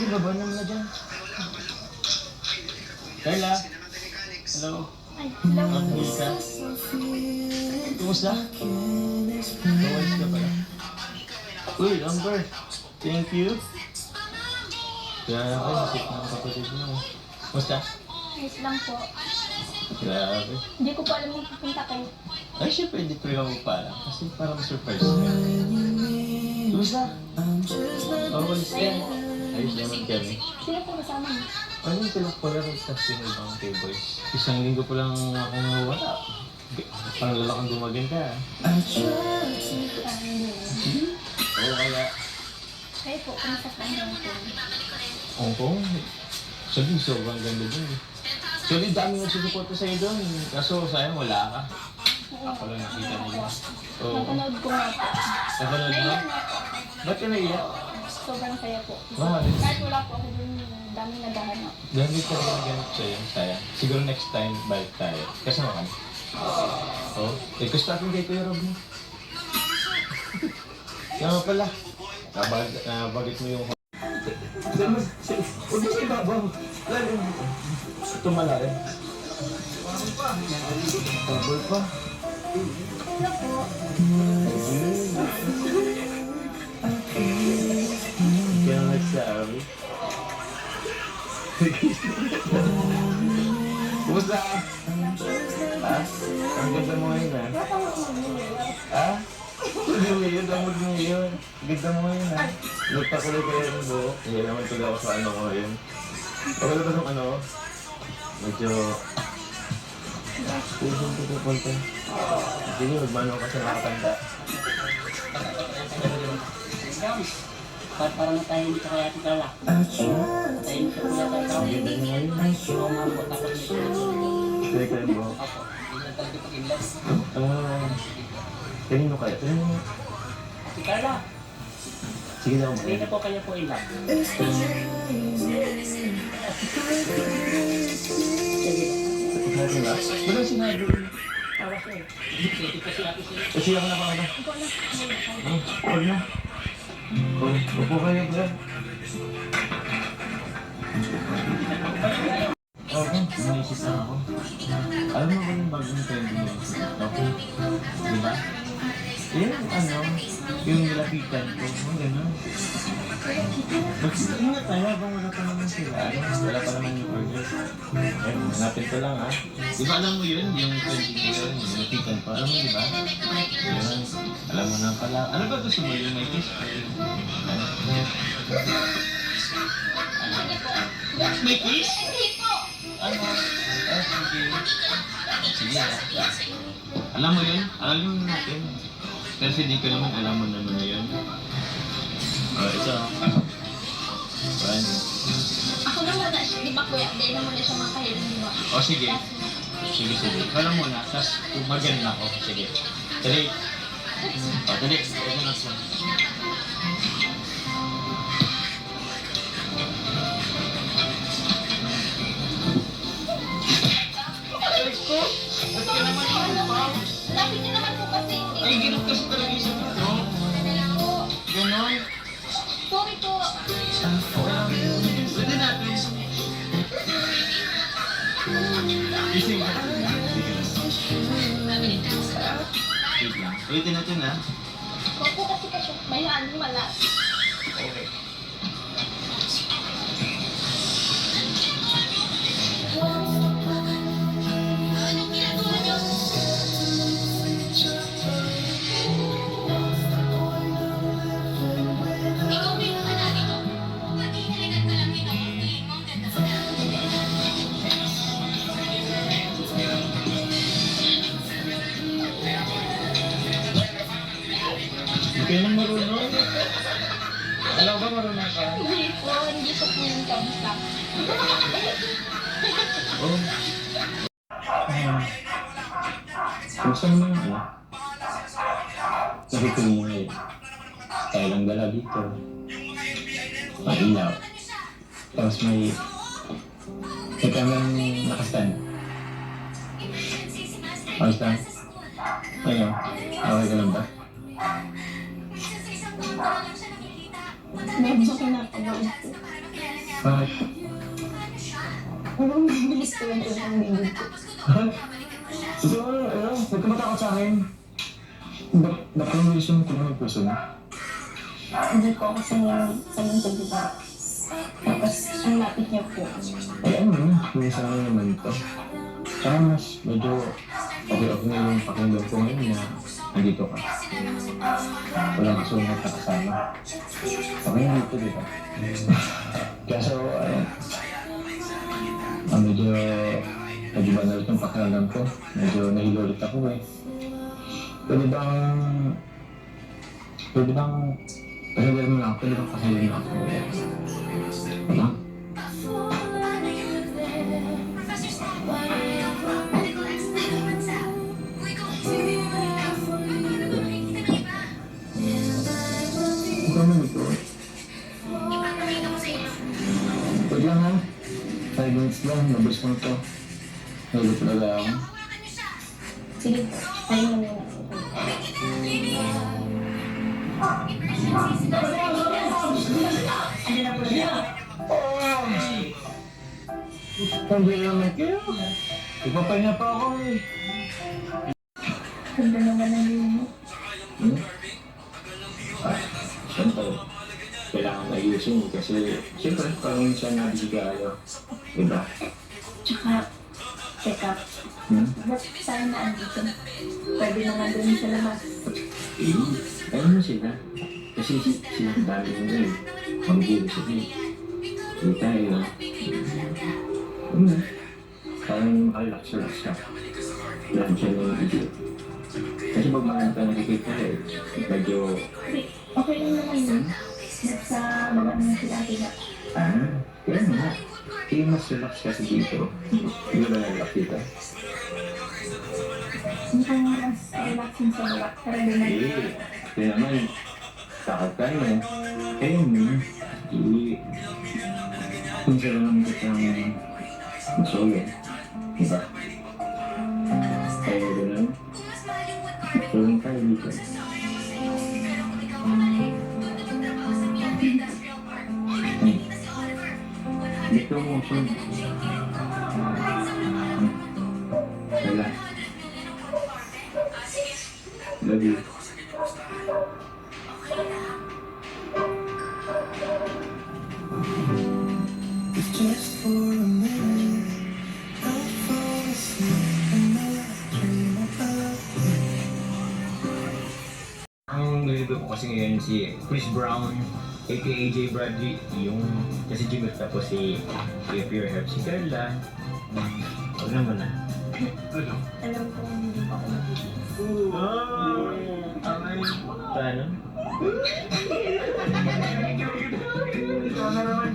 baba naman na dyan. Carla? Hello? Ay, hello. Kumusta? Kumusta? Kawalis ka pala. Uy, Amber. Thank you. Grabe, nasip ng kapatid mo. Kumusta? Ayos lang po. Grabe. Hindi ko po alam kung pupunta kayo. Ay, syempre, hindi ko rin ako pala. Kasi parang surprise ka. Kumusta? Kawalis ka. Ayos naman kami. Sino po kasama mo? Ano yung sila rin sa sinibang K-Boys? Isang linggo ko lang akong nawala. Parang lalakang dumagin ka. Oo, kaya. Kayo po, kumusta po ang Hong Kong? Hong Kong? Sabi, sobrang ganda dun. Actually, dami nagsusuporta sa'yo dun. Kaso, sayang, wala ka. Ako lang nakita nila. Oo. Napanood ko nga po. Napanood mo? Naiyak nga po. Ba't ka naiyak? Sobrang saya po. Bakit? Kahit wala po ako dun, daming naghahanap. Dami ka rin ganit sa'yo. Sayang. Siguro next time, balik tayo. Kasama ka na. Oo. Eh, gusto natin kay Kuya Rob mo. Kaya nga pala. Nabagit mo yung... Huwag mo sa ibabaw. Lalo mo. Tumalain. Bubble pa. Hello po. Kaya nagsabi. Kumusta ka? Ha? Ang ganda mo ngayon ha? Ha? Sabi mo yun, damod mo yun. Ganda mo ngayon ha? Nagpakulay kayo ng buhok. Hindi naman tuloy ako sa ano ko ngayon. Okay ba nung ano? Medyo... Pusin ko ito, Polta. Sige, magmano ka sa nakatanda. Parang natahimik ka kaya tika lang. Natahimik ka kaya tayo. Ang ganda niya ngayon. Umabot ako nito. Sige kayo yung buhok. Ako, hindi na talaga pag-inlas. Kanino kaya? Kanino mo? Ate Carla, Sige daw mo. hindi na po kayo po ilang. Sige. Natin ba? Walang sinabi. Tawas ko eh. Sige kasi ako sila. Kasi ako nakakala. Ikaw na. Huwag na. Upo kayo, bro. Okay, naisip na ako. Alam mo ba yung bagong trending yun? Okay. Diba? Yung yung nilapitan ko, gano'n. Mag-ingat tayo habang wala pa naman sila. Wala pa naman yung order. Eh, hanapin ko lang ha. Di ba alam mo yun? Yung trending yun, yung nilapitan ko. Alam mo diba? Yun. Alam mo na pala. Ano ba gusto mo yung may kiss? May kiss? Ano? Sige. Sige. Alam mo yun? Alam mo natin. Kasi di ko naman alam mo naman na yun. Ito. Fine. Ako na muna siya. Di ba kuya? Hindi na muna siya makahilang di ba? Sige. Sige. Alam mo na. Tapos magyan na ako. Sige. Dali. Dali. Ito na siya. Lapit niyo naman po kasi. Ay, ginot kasi talaga yung sabi ko. Ganon. Sorry po. Pwede natin. Gising ka. Wait lang. Ulitin natin ha. Huwag po kasi may malas. Okay. Hindi ka naman marunong. Alam ba marunong ka? Hindi ko po yung kamusta. Oo. Gusto mo naman ano? Nakikingay. Tayo lang dala dito. Mailaw. Tapos may kamerang nakastand. Ayos lang? Ano? Okay ka lang ba? Medyo kinapagod po. Bakit? Ang bilis ko yung tunang bibig ko. So, huwag ka matakot sa akin. Napanulis yung kulong ng puso mo. Hindi po ako sanang diba? Tapos, ang lapit niya po. Alam mo, minsan lang naman ito. Saka mas medyo okay na yung pakinggan ko ngayon na nandito ka. Walang kasunod na kasama. Okay na dito, di ba? Kaso, medyo banal yung pakiramdam ko. Medyo nahilo ulit ako eh. Pwede bang pasagal mo na ako? Pwede bang pasagal mo ako? Wala? Ikaw naman ito. Pwede lang ha? 5 minutes lang, nabos mo ito. Nahilo talaga ako. Sige po, tayo na muna. Ano na po siya? Hindi naman kayo. Ipapahinga pa ako eh. Ganda naman ang yun mo. Siyempre, kailangan ayusin kasi siyempre parang minsan nabigay kayo. Diba? Tsaka, teka, ba't tayo na andito? Pwede naman doon sa labas. Ayun mo sila. Kasi sila dami mo eh. Magugulo sila eh. Hindi tayo. Parang relax ka. Lang siya ng video. Kasi pag mga ka nakikita eh, medyo... Okay lang naman yun. Sa baba naman sila atin. Kaya nga. Kaya mas relax kasi dito. Hindi ba nalak dito? Mukhang mas relaxing sa baba. Pero doon na Kaya naman, takot tayo eh. Kaya naman, minsan lang kitang masulit. Diba? Kaya gano'n, masulit tayo dito. Dito mo siya. Wala. Love you. It's just for a minute. I'll fall asleep and I'll dream about you. Ang nilito ko kasi ngayon si Chris Brown, aka J. Bradley, yung kasi Jimmy tapos si Pure Heart, si Carla. Huwag naman na. alam ko hindi pa ako nagiging. Paano? Ikaw na naman.